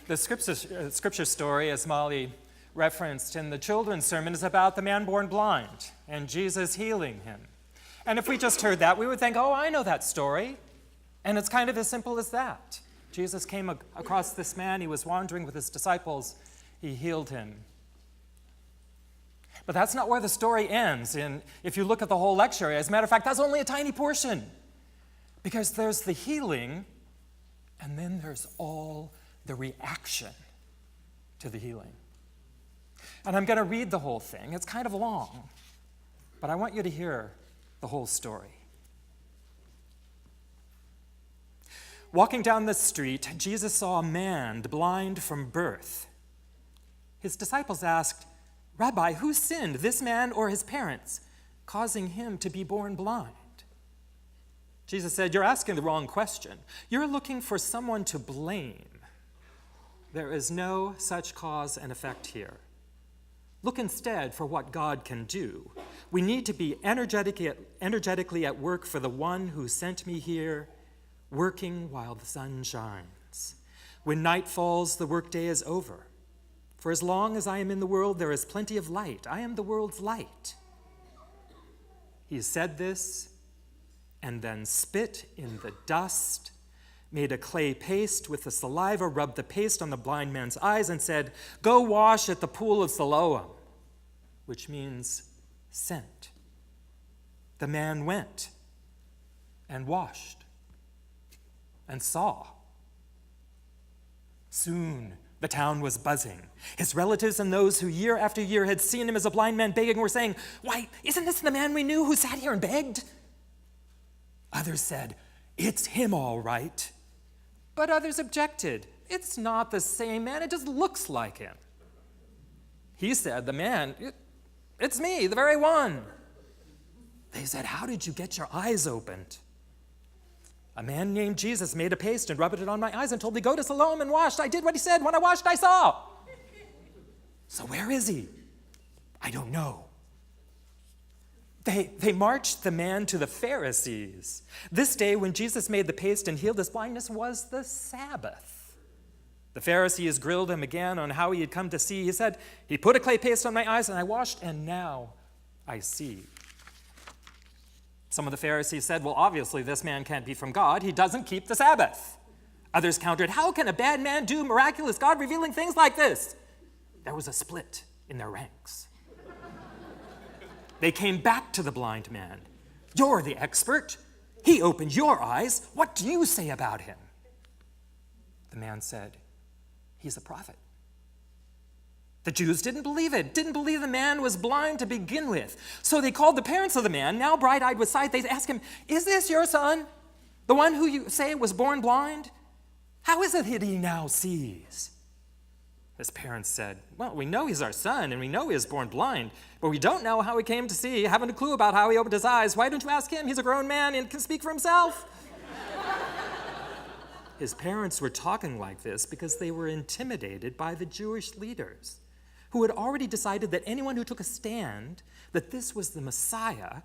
The scripture story, as Molly referenced in the children's sermon, is about the man born blind and Jesus healing him. And if we just heard that, we would think, oh, I know that story. And it's kind of as simple as that. Jesus came across this man. He was wandering with his disciples. He healed him. But that's not where the story ends. And if you look at the whole lecture, as a matter of fact, that's only a tiny portion. Because there's the healing, and then there's all the reaction to the healing. And I'm going to read the whole thing. It's kind of long, but I want you to hear the whole story. Walking down the street, Jesus saw a man blind from birth. His disciples asked, "Rabbi, who sinned, this man or his parents, causing him to be born blind?" Jesus said, "You're asking the wrong question. You're looking for someone to blame. There is no such cause and effect here. Look instead for what God can do. We need to be energetically at work for the one who sent me here, working while the sun shines. When night falls, the workday is over. For as long as I am in the world, there is plenty of light. I am the world's light." He said this, and then spit in the dust, made a clay paste with the saliva, rubbed the paste on the blind man's eyes, and said, "Go wash at the pool of Siloam," which means sent. The man went and washed and saw. Soon the town was buzzing. His relatives and those who year after year had seen him as a blind man begging were saying, "Why, isn't this the man we knew who sat here and begged?" Others said, "It's him all right." But others objected. "It's not the same man, it just looks like him." He said, "The man, it's me, the very one." They said, "How did you get your eyes opened?" "A man named Jesus made a paste and rubbed it on my eyes and told me, 'Go to Siloam and wash.' I did what he said. When I washed, I saw." "So where is he?" "I don't know." They marched the man to the Pharisees. This day when Jesus made the paste and healed his blindness was the Sabbath. The Pharisees grilled him again on how he had come to see. He said, "He put a clay paste on my eyes and I washed, and now I see." Some of the Pharisees said, "Well, obviously this man can't be from God. He doesn't keep the Sabbath." Others countered, "How can a bad man do miraculous, God-revealing things like this?" There was a split in their ranks. They came back to the blind man. "You're the expert. He opened your eyes. What do you say about him?" The man said, "He's a prophet." The Jews didn't believe it, didn't believe the man was blind to begin with. So they called the parents of the man, now bright-eyed with sight. They asked him, "Is this your son, the one who you say was born blind? How is it that he now sees?" His parents said, "Well, we know he's our son, and we know he is born blind, but we don't know how he came to see, haven't a clue about how he opened his eyes. Why don't you ask him? He's a grown man and can speak for himself." His parents were talking like this because they were intimidated by the Jewish leaders, who had already decided that anyone who took a stand that this was the Messiah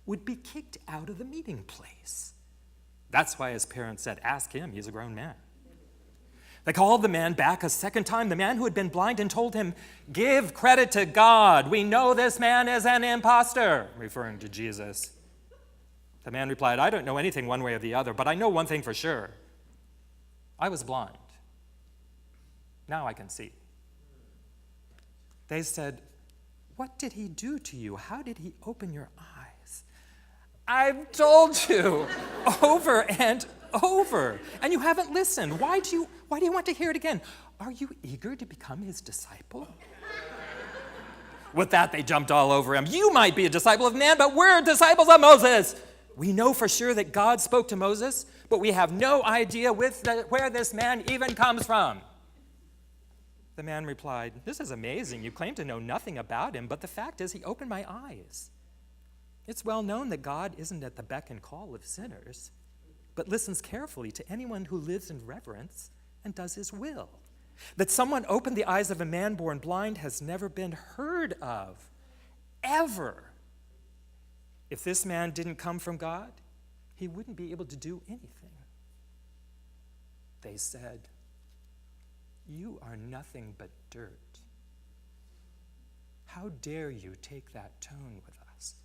would be kicked out of the meeting place. That's why his parents said, "Ask him, he's a grown man." They called the man back a second time, the man who had been blind, and told him, "Give credit to God. We know this man is an imposter," referring to Jesus. The man replied, "I don't know anything one way or the other, but I know one thing for sure. I was blind. Now I can see." They said, "What did he do to you? How did he open your eyes?" "I've told you over and over, and you haven't listened. Why do you want to hear it again? Are you eager to become his disciple?" With that, they jumped all over him. "You might be a disciple of man, but we're disciples of Moses. We know for sure that God spoke to Moses, but we have no idea where this man even comes from." The man replied, "This is amazing. You claim to know nothing about him, but the fact is he opened my eyes. It's well known that God isn't at the beck and call of sinners, but listens carefully to anyone who lives in reverence and does his will. That someone opened the eyes of a man born blind has never been heard of, ever. If this man didn't come from God, he wouldn't be able to do anything." They said, You are nothing but dirt. How dare you take that tone with us?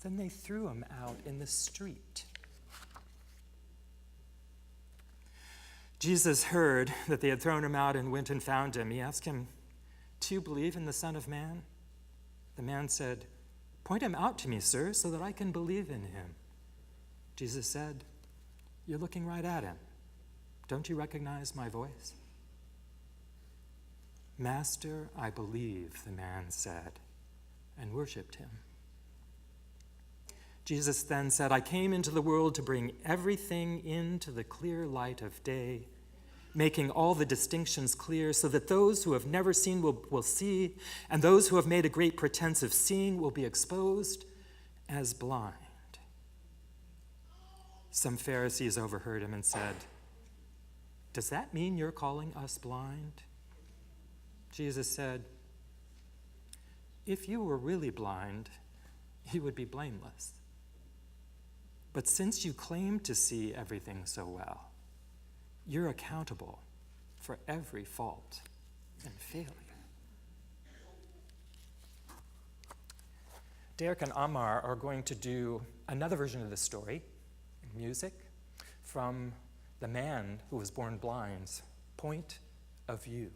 Then they threw him out in the street. Jesus heard that they had thrown him out and went and found him. He asked him, "Do you believe in the Son of Man?" The man said, "Point him out to me, sir, so that I can believe in him." Jesus said, "You're looking right at him. Don't you recognize my voice?" "Master, I believe," the man said, and worshiped him. Jesus then said, "I came into the world to bring everything into the clear light of day, making all the distinctions clear so that those who have never seen will see, and those who have made a great pretense of seeing will be exposed as blind." Some Pharisees overheard him and said, "Does that mean you're calling us blind?" Jesus said, "If you were really blind, you would be blameless. But since you claim to see everything so well, you're accountable for every fault and failure." Derek and Amar are going to do another version of the story, music, from the man who was born blind's point of view.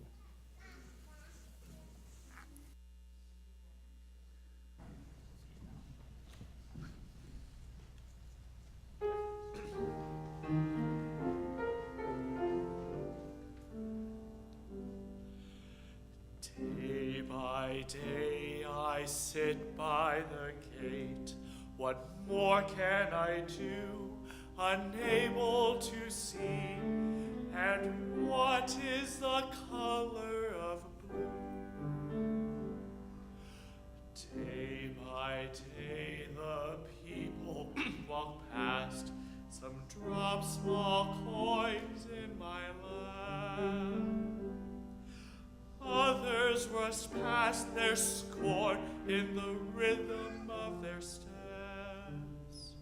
Day by day I sit by the gate. What more can I do, unable to see? And what is the color of blue? Day by day the people walk past, some drop small coins in my lap. Others rush past their scorn in the rhythm of their steps.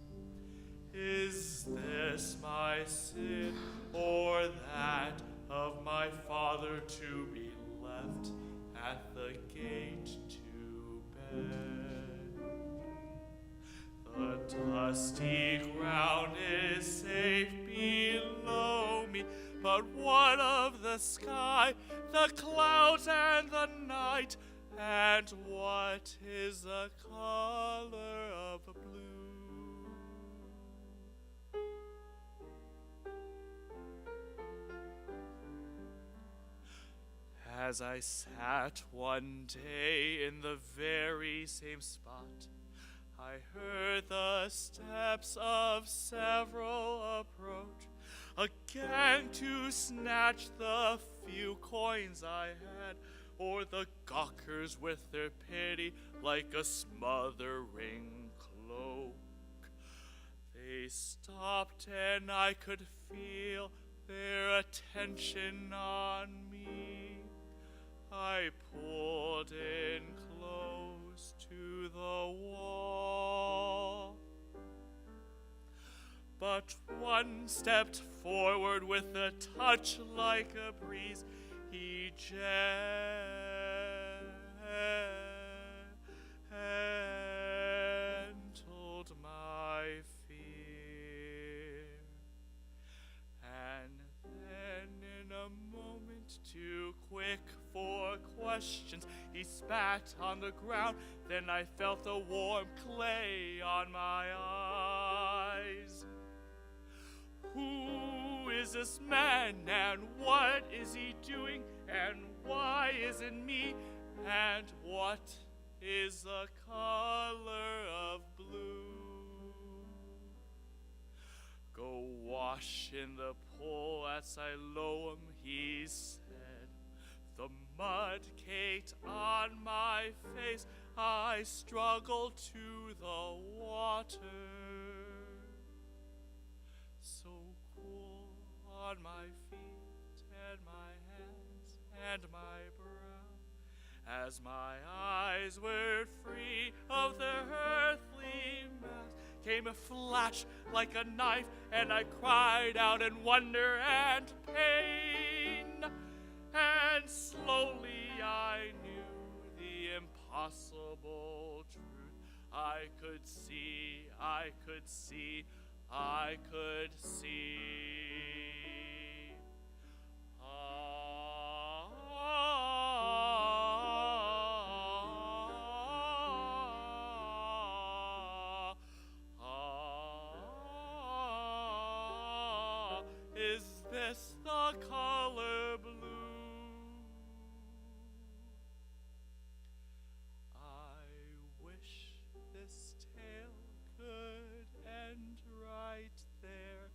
Is this my sin, or that of my father to be left at the gate to bed? The dusty ground is safe below me, but what of the sky, the clouds and the night? And what is the color of blue? As I sat one day in the very same spot, I heard the steps of several approach, again to snatch the few coins I had, or the gawkers with their pity like a smothering cloak. They stopped and I could feel their attention on me. I pulled in close to the wall, but one stepped forward with a touch like a breeze. He gentled my fear, and then in a moment too quick for questions, he spat on the ground. Then I felt the warm clay on my eyes. Who is this man, and what is he doing, and why isn't me, and what is the color of blue? Go wash in the pool at Siloam, he said. The mud caked on my face, I struggled to the water. So cool on my feet and my hands and my brow, as my eyes were free of their earthly mouths, came a flash like a knife, and I cried out in wonder and pain. and slowly I knew the impossible truth. I could see, I could see, I could see. Is this the color blue? I wish this tale could end right there.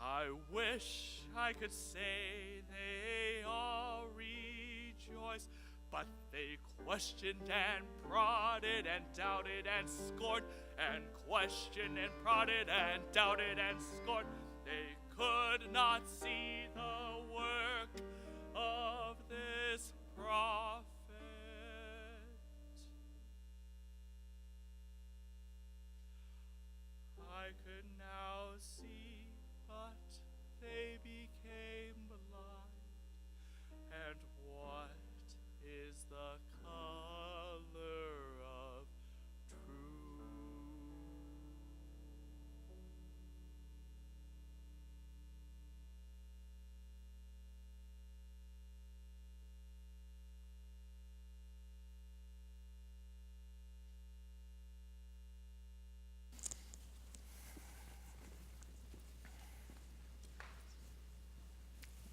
I wish I could say they all rejoice, but they questioned and prodded and doubted and scorned, and questioned and prodded and doubted and scorned. They could not see the work of this prophet. I could now see, but they became blind. And what is the color of truth?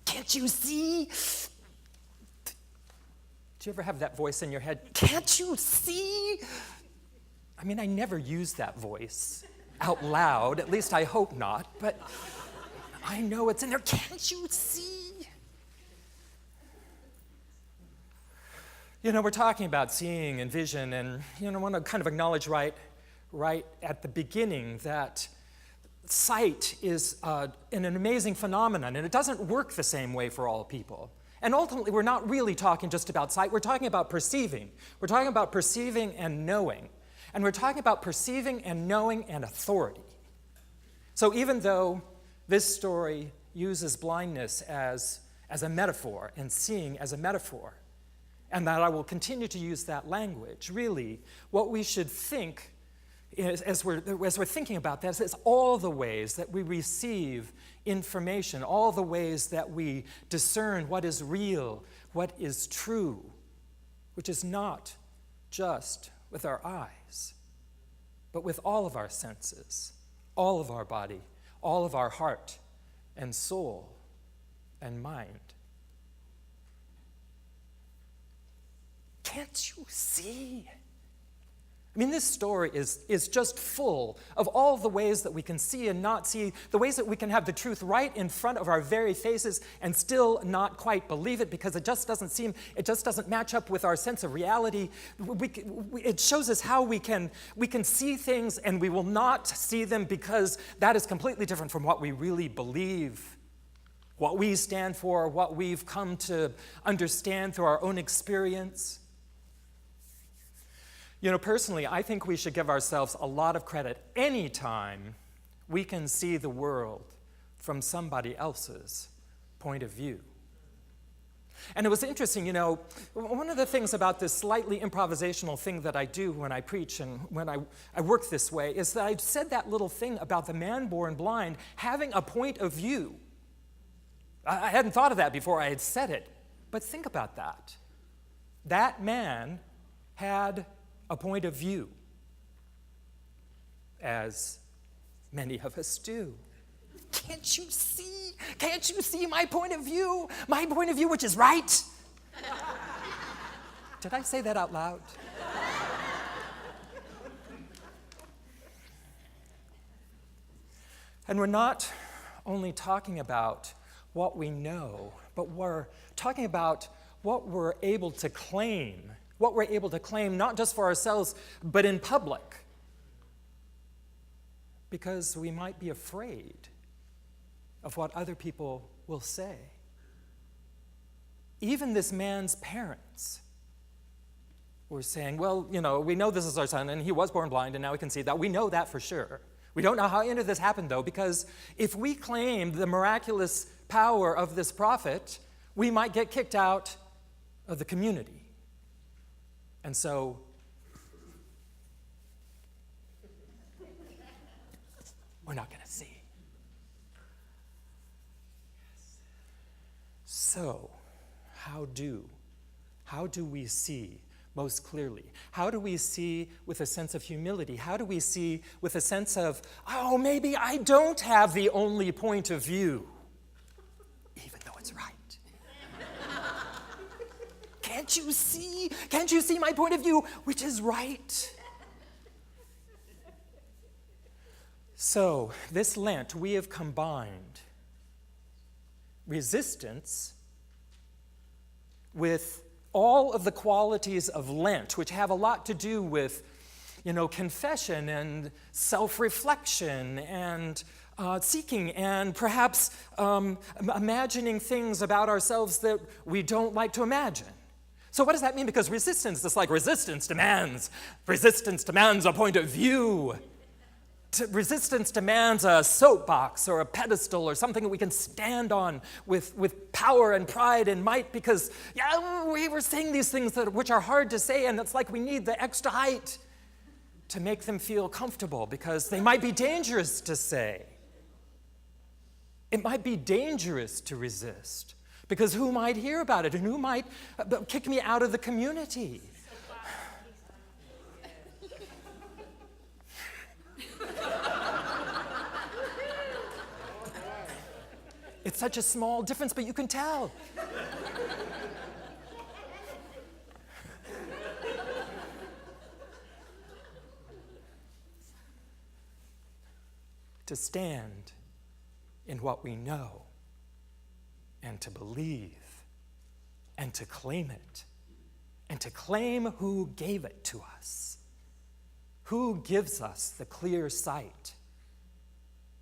Can't you see? Do you ever have that voice in your head? Can't you see? I mean, I never use that voice out loud. At least I hope not. But I know it's in there. Can't you see? You know, we're talking about seeing and vision, and I want to kind of acknowledge right at the beginning that sight is an amazing phenomenon, and it doesn't work the same way for all people. And ultimately, we're not really talking just about sight. We're talking about perceiving. We're talking about perceiving and knowing. And we're talking about perceiving and knowing and authority. So even though this story uses blindness as a metaphor and seeing as a metaphor, and that I will continue to use that language, really, what we should think is, as we're thinking about this, is all the ways that we receive information, all the ways that we discern what is real, what is true, which is not just with our eyes, but with all of our senses, all of our body, all of our heart and soul and mind. Can't you see? I mean, this story is just full of all the ways that we can see and not see, the ways that we can have the truth right in front of our very faces and still not quite believe it because it just doesn't match up with our sense of reality. It shows us how we can see things and we will not see them because that is completely different from what we really believe, what we stand for, what we've come to understand through our own experience. You know, personally, I think we should give ourselves a lot of credit anytime we can see the world from somebody else's point of view. And it was interesting, you know, one of the things about this slightly improvisational thing that I do when I preach and when I work this way is that I said that little thing about the man born blind having a point of view. I hadn't thought of that before I had said it, but think about that. That man had a point of view, as many of us do. Can't you see? Can't you see my point of view? My point of view, which is right? Did I say that out loud? And we're not only talking about what we know, but we're talking about what we're able to claim. What we're able to claim, not just for ourselves, but in public. Because we might be afraid of what other people will say. Even this man's parents were saying, well, you know, we know this is our son, and he was born blind, and now we can see that. We know that for sure. We don't know how any of this happened, though, because if we claimed the miraculous power of this prophet, we might get kicked out of the community. And so we're not going to see. So, how do we see most clearly? How do we see with a sense of humility? How do we see with a sense of, oh, maybe I don't have the only point of view, even though it's right? Can't you see? Can't you see my point of view, which is right? So, this Lent, we have combined resistance with all of the qualities of Lent, which have a lot to do with, confession and self-reflection and seeking and perhaps imagining things about ourselves that we don't like to imagine. So what does that mean? Because resistance demands a point of view. Resistance demands a soapbox or a pedestal or something that we can stand on with power and pride and might, because we were saying these things which are hard to say, and it's like we need the extra height to make them feel comfortable, because they might be dangerous to say. It might be dangerous to resist, because who might hear about it and who might kick me out of the community? It's such a small difference, but you can tell. To stand in what we know and to believe and to claim it and to claim who gave it to us, who gives us the clear sight,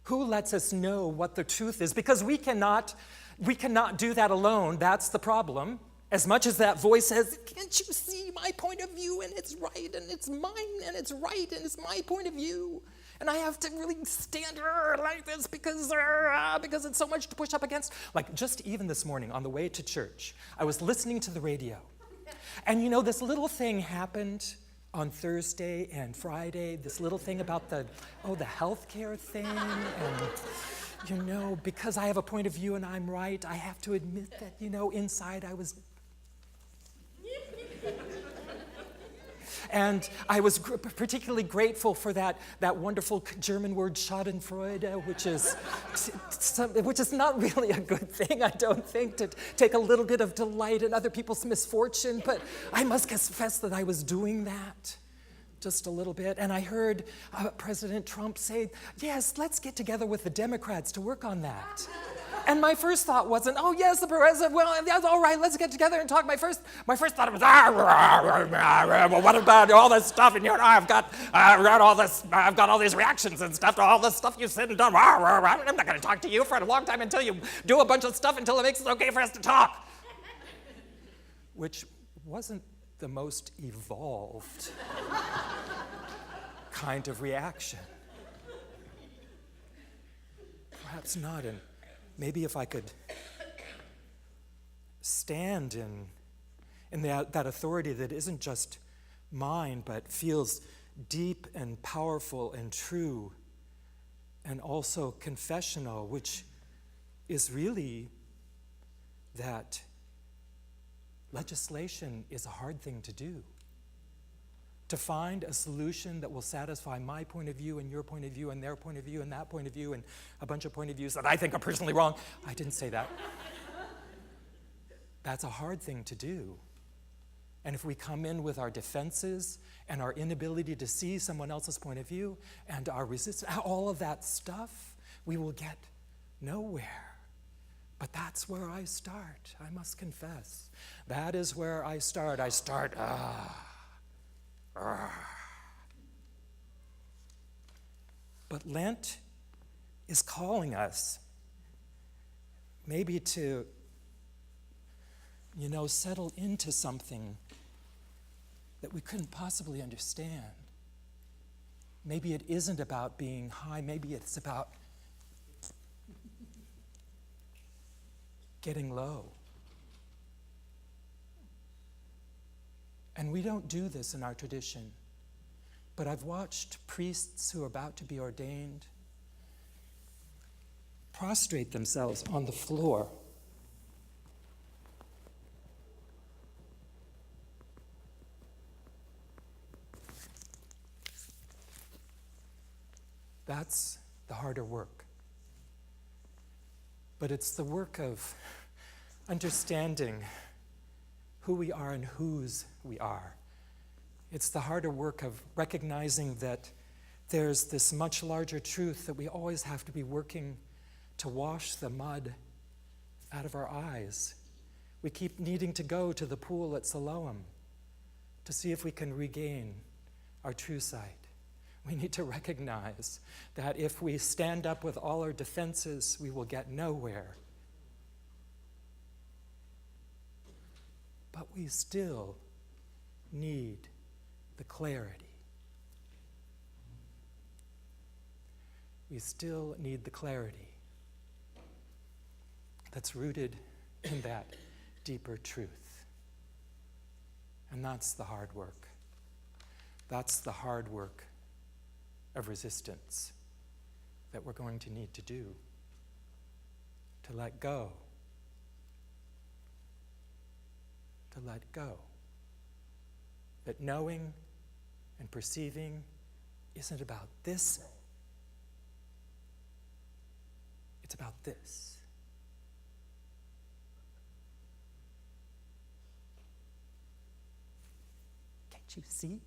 who lets us know what the truth is, because we cannot do that alone. That's the problem. As much as that voice says, can't you see my point of view, and it's right, and it's mine, and it's right, and it's my point of view, and I have to really stand like this because it's so much to push up against. Like just even this morning on the way to church, I was listening to the radio, and this little thing happened on Thursday and Friday, this little thing about the healthcare thing, and because I have a point of view and I'm right, I have to admit that, inside I was. And I was particularly grateful for that wonderful German word Schadenfreude, which is not really a good thing, I don't think, to take a little bit of delight in other people's misfortune, but I must confess that I was doing that just a little bit. And I heard President Trump say, yes, let's get together with the Democrats to work on that. And my first thought wasn't, oh, yes, the president, well, that's all right, let's get together and talk. My first thought was, well, what about all this stuff? And I've got all these reactions and stuff to all this stuff you've said and done. I'm not going to talk to you for a long time until you do a bunch of stuff until it makes it okay for us to talk. Which wasn't the most evolved kind of reaction. Perhaps not. And maybe if I could stand in that authority that isn't just mine, but feels deep and powerful and true, and also confessional, which is really that legislation is a hard thing to do. To find a solution that will satisfy my point of view and your point of view and their point of view and that point of view and a bunch of point of views that I think are personally wrong. I didn't say that. That's a hard thing to do. And if we come in with our defenses and our inability to see someone else's point of view and our resistance, all of that stuff, we will get nowhere. But that's where I start, I must confess. That is where I start. But Lent is calling us maybe to, settle into something that we couldn't possibly understand. Maybe it isn't about being high, maybe it's about getting low. And we don't do this in our tradition. But I've watched priests who are about to be ordained prostrate themselves on the floor. That's the harder work. But it's the work of understanding who we are and whose we are. It's the harder work of recognizing that there's this much larger truth that we always have to be working to wash the mud out of our eyes. We keep needing to go to the pool at Siloam to see if we can regain our true sight. We need to recognize that if we stand up with all our defenses, we will get nowhere. But we still need the clarity. We still need the clarity that's rooted in that deeper truth. And that's the hard work. That's the hard work of resistance that we're going to need to do, to let go. To let go. That knowing and perceiving isn't about this. It's about this. Can't you see?